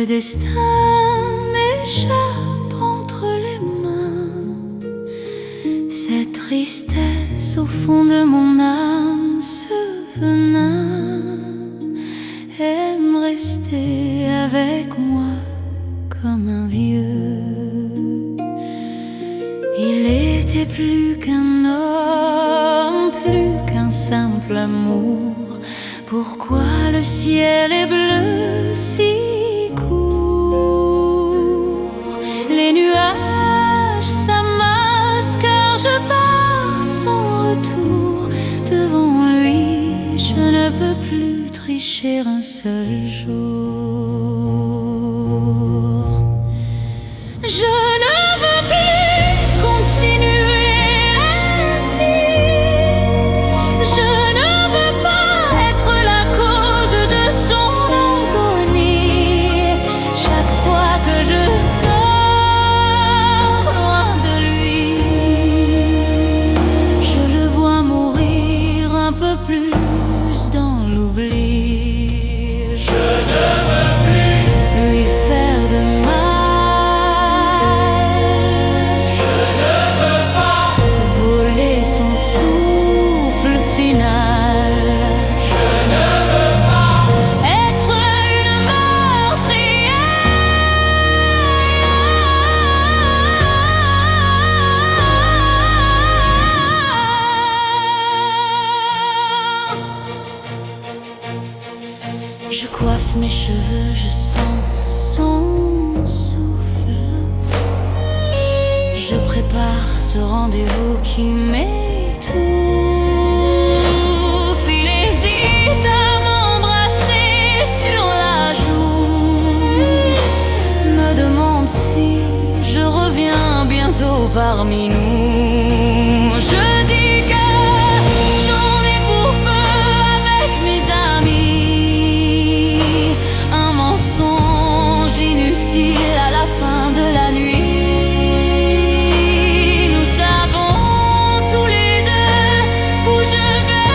Le destin m'échappe entre les mains. Cette tristesse au fond de mon âme, ce venin aime rester avec moi comme un vieux. Il était plus qu'un homme, plus qu'un simple amour. Pourquoi le ciel est bleu si court? Les nuages s'amassent car je pars sans retour. Devant lui, je ne peux plus tricher un seul jour. Je ne veux plus continuer ainsi. Je ne veux pas être la cause de son agonie. Chaque fois que je sors loin de lui, je le vois mourir un peu plus dans l'oubli. Je ne veux plus lui faire de mal. Je ne veux pas voler son souffle final. Je ne veux pas être une meurtrière. Je coiffe mes cheveux, je sens son souffle. Je prépare ce rendez-vous qui m'étouffe. Il hésite à m'embrasser sur la joue. Me demande si je reviens bientôt parmi nous. Je dis que j'en ai pour peu avec mes amis. Un mensonge inutile à la fin de la nuit. Nous savons tous les deux où je vais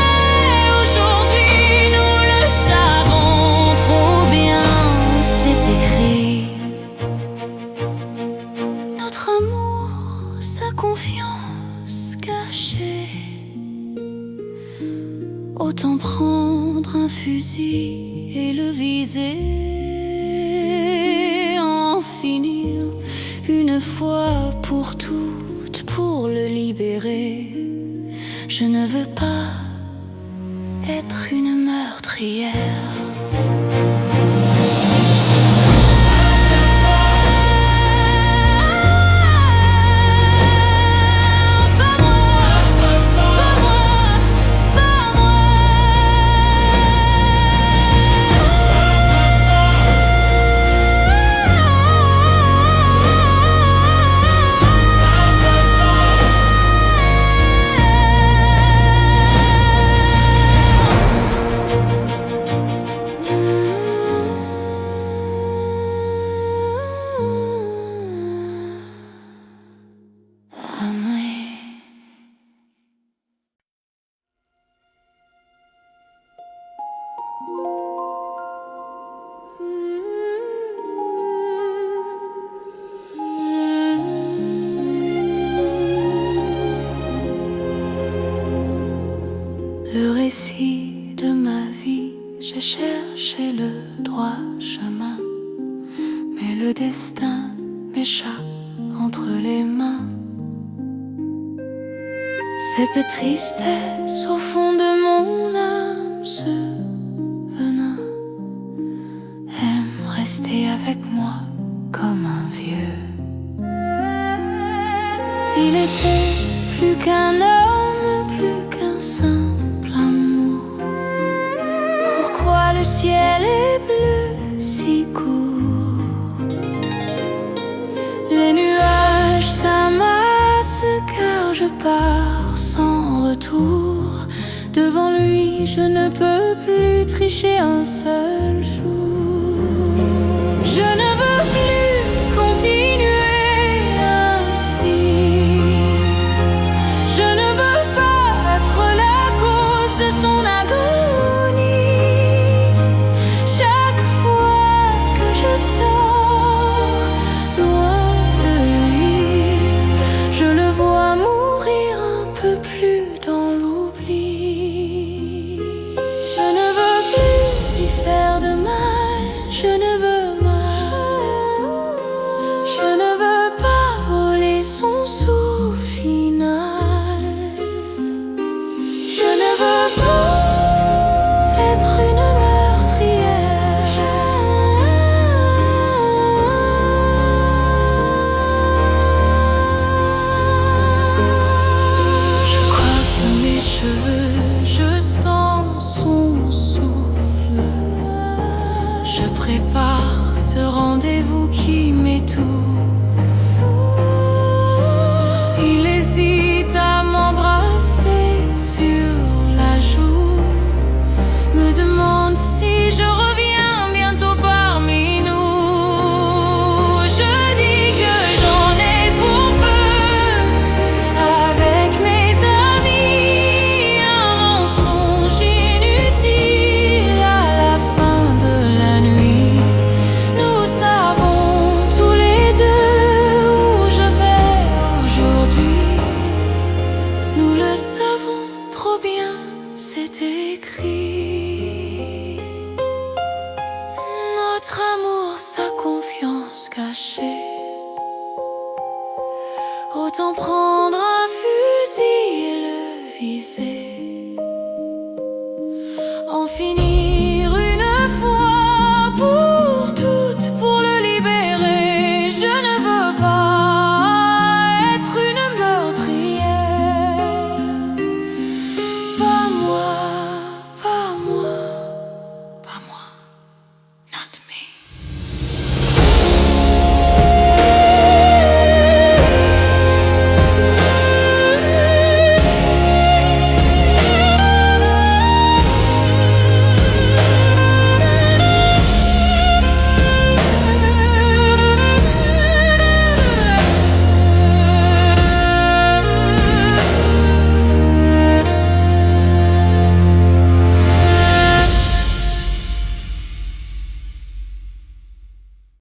aujourd'hui. Nous le savons trop bien, c'est écrit. Notre amour, sa confiance cachée. Autant prendre un fusil et le viser. En finir une fois pour toutes, pour le libérer. Je ne veux pas être une meurtrière. Pas moi, pas moi, pas moi. Le récit de ma vie, j'ai cherché le droit chemin, mais le destin m'échappe entre les mains. Cette tristesse au fond de mon âme, ce venin aime rester avec moi comme un vieux. Il était plus qu'un homme, plus qu'un simple amour. Pourquoi le ciel est bleu si court? Les nuages s'amassent car je pars sans retour. Devant lui, je ne peux plus tricher un seul jour. Je ne veux plus continuer ainsi. Je ne veux pas être la cause de son agonie. Chaque fois que je sors Je prépare ce rendez-vous qui m'étouffe. Il hésite à m'embrasser sur la joue, me demande si je reviens bientôt parmi nous. Je dis que j'en ai pour peu avec mes amis, un mensonge inutile à la fin de la nuit. Nous savons tous les deux où je vais aujourd'hui. Nous le savons trop bien, c'est écrit. Notre amour, sa confiance cachée.